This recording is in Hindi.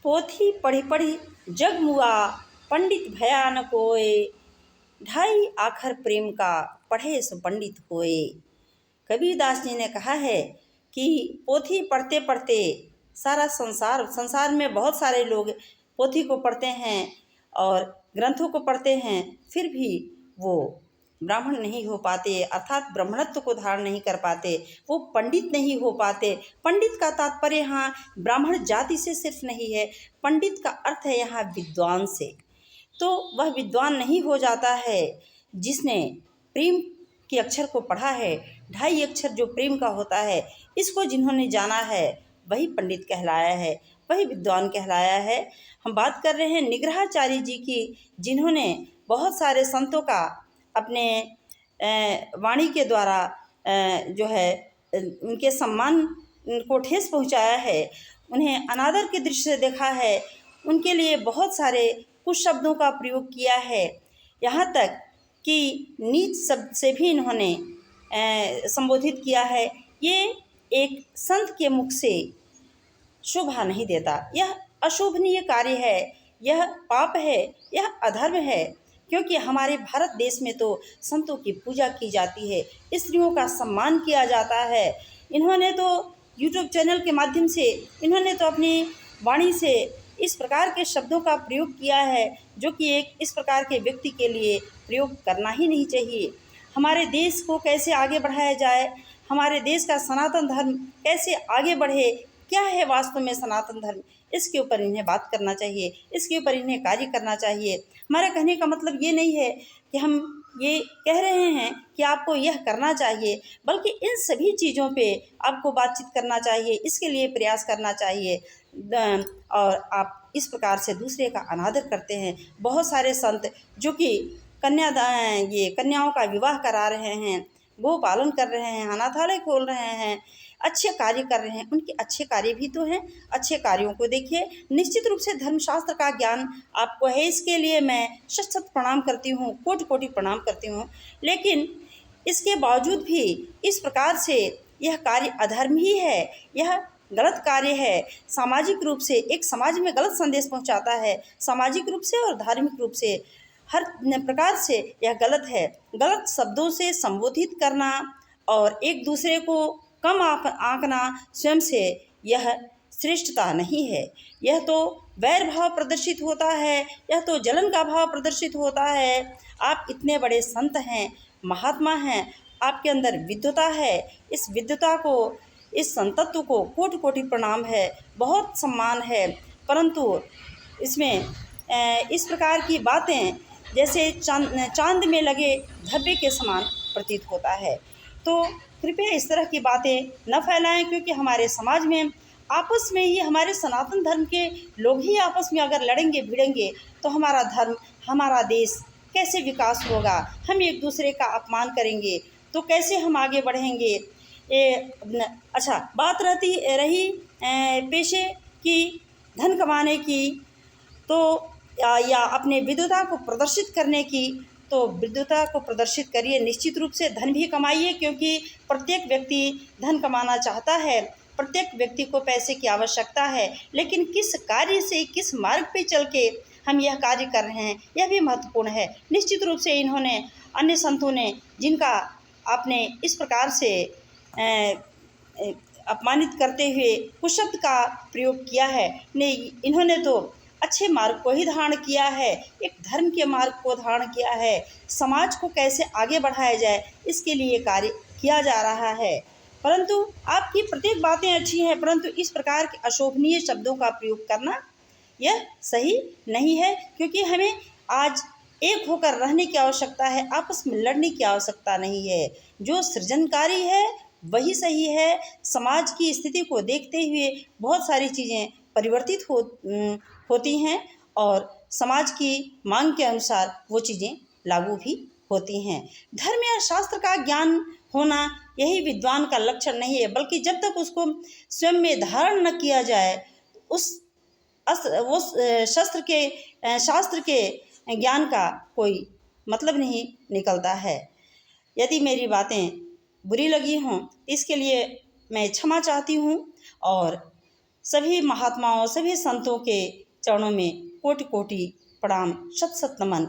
पोथी पढ़ी पढ़ी जग मुआ, पंडित भया न कोय, ढाई आखर प्रेम का पढ़े सो पंडित होए। कबीरदास जी ने कहा है कि पोथी पढ़ते पढ़ते सारा संसार में बहुत सारे लोग पोथी को पढ़ते हैं और ग्रंथों को पढ़ते हैं, फिर भी वो ब्राह्मण नहीं हो पाते, अर्थात ब्राह्मणत्व को धारण नहीं कर पाते, वो पंडित नहीं हो पाते। पंडित का तात्पर्य यहाँ ब्राह्मण जाति से सिर्फ नहीं है, पंडित का अर्थ है यहाँ विद्वान से। तो वह विद्वान नहीं हो जाता है जिसने प्रेम के अक्षर को पढ़ा है। ढाई अक्षर जो प्रेम का होता है, इसको जिन्होंने जाना है वही पंडित कहलाया है, वही विद्वान कहलाया है। हम बात कर रहे हैं निग्रहाचार्य जी की, जिन्होंने बहुत सारे संतों का अपने वाणी के द्वारा जो है उनके सम्मान को ठेस पहुंचाया है, उन्हें अनादर की दृष्टि से देखा है, उनके लिए बहुत सारे कुछ शब्दों का प्रयोग किया है, यहाँ तक कि नीच शब्द से भी इन्होंने संबोधित किया है। ये एक संत के मुख से शोभा नहीं देता, यह अशोभनीय कार्य है, यह पाप है, यह अधर्म है। क्योंकि हमारे भारत देश में तो संतों की पूजा की जाती है, स्त्रियों का सम्मान किया जाता है। इन्होंने तो यूट्यूब चैनल के माध्यम से इन्होंने तो अपनी वाणी से इस प्रकार के शब्दों का प्रयोग किया है जो कि एक इस प्रकार के व्यक्ति के लिए प्रयोग करना ही नहीं चाहिए। हमारे देश को कैसे आगे बढ़ाया जाए, हमारे देश का सनातन धर्म कैसे आगे बढ़े, क्या है वास्तव में सनातन धर्म, इसके ऊपर इन्हें बात करना चाहिए, इसके ऊपर इन्हें कार्य करना चाहिए। हमारा कहने का मतलब ये नहीं है कि हम ये कह रहे हैं कि आपको यह करना चाहिए, बल्कि इन सभी चीज़ों पे आपको बातचीत करना चाहिए, इसके लिए प्रयास करना चाहिए। और आप इस प्रकार से दूसरे का अनादर करते हैं। बहुत सारे संत जो कि कन्याओं का विवाह करा रहे हैं, गो पालन कर रहे हैं, अनाथालय खोल रहे हैं, अच्छे कार्य कर रहे हैं, उनके अच्छे कार्य भी तो हैं, अच्छे कार्यों को देखिए। निश्चित रूप से धर्मशास्त्र का ज्ञान आपको है, इसके लिए मैं शत शत प्रणाम करती हूँ, कोटि कोटि प्रणाम करती हूँ। लेकिन इसके बावजूद भी इस प्रकार से यह कार्य अधर्म ही है, यह गलत कार्य है। सामाजिक रूप से एक समाज में गलत संदेश पहुँचाता है, सामाजिक रूप से और धार्मिक रूप से हर प्रकार से यह गलत है। गलत शब्दों से संबोधित करना और एक दूसरे को कम आंकना स्वयं से यह श्रेष्ठता नहीं है, यह तो वैर भाव प्रदर्शित होता है, यह तो जलन का भाव प्रदर्शित होता है। आप इतने बड़े संत हैं, महात्मा हैं, आपके अंदर विद्वता है, इस विद्वता को, इस संतत्व को कोटि कोटि प्रणाम है, बहुत सम्मान है, परंतु इसमें इस प्रकार की बातें जैसे चांद में लगे धब्बे के समान प्रतीत होता है। तो कृपया इस तरह की बातें न फैलाएं, क्योंकि हमारे समाज में आपस में ही हमारे सनातन धर्म के लोग ही आपस में अगर लड़ेंगे भिड़ेंगे तो हमारा धर्म, हमारा देश कैसे विकास होगा। हम एक दूसरे का अपमान करेंगे तो कैसे हम आगे बढ़ेंगे। अच्छा, बात रही पेशे की, धन कमाने की, तो या अपने विद्वता को प्रदर्शित करने की, तो विद्वता को प्रदर्शित करिए, निश्चित रूप से धन भी कमाइए, क्योंकि प्रत्येक व्यक्ति धन कमाना चाहता है, प्रत्येक व्यक्ति को पैसे की आवश्यकता है। लेकिन किस कार्य से, किस मार्ग पे चल के हम यह कार्य कर रहे हैं, यह भी महत्वपूर्ण है। निश्चित रूप से इन्होंने, अन्य संतों ने जिनका आपने इस प्रकार से अपमानित करते हुए कुशब्द का प्रयोग किया है, इन्होंने तो अच्छे मार्ग को ही धारण किया है, एक धर्म के मार्ग को धारण किया है। समाज को कैसे आगे बढ़ाया जाए इसके लिए कार्य किया जा रहा है। परंतु आपकी प्रत्येक बातें अच्छी हैं, परंतु इस प्रकार के अशोभनीय शब्दों का प्रयोग करना यह सही नहीं है, क्योंकि हमें आज एक होकर रहने की आवश्यकता है, आपस में लड़ने की आवश्यकता नहीं है। जो सृजनकारी है वही सही है। समाज की स्थिति को देखते हुए बहुत सारी चीज़ें परिवर्तित होती हैं और समाज की मांग के अनुसार वो चीज़ें लागू भी होती हैं। धर्म या शास्त्र का ज्ञान होना यही विद्वान का लक्षण नहीं है, बल्कि जब तक उसको स्वयं में धारण न किया जाए उस शास्त्र के ज्ञान का कोई मतलब नहीं निकलता है। यदि मेरी बातें बुरी लगी हों इसके लिए मैं क्षमा चाहती हूँ और सभी महात्माओं, सभी संतों के चरणों में कोटि कोटि प्रणाम, शत शत नमन।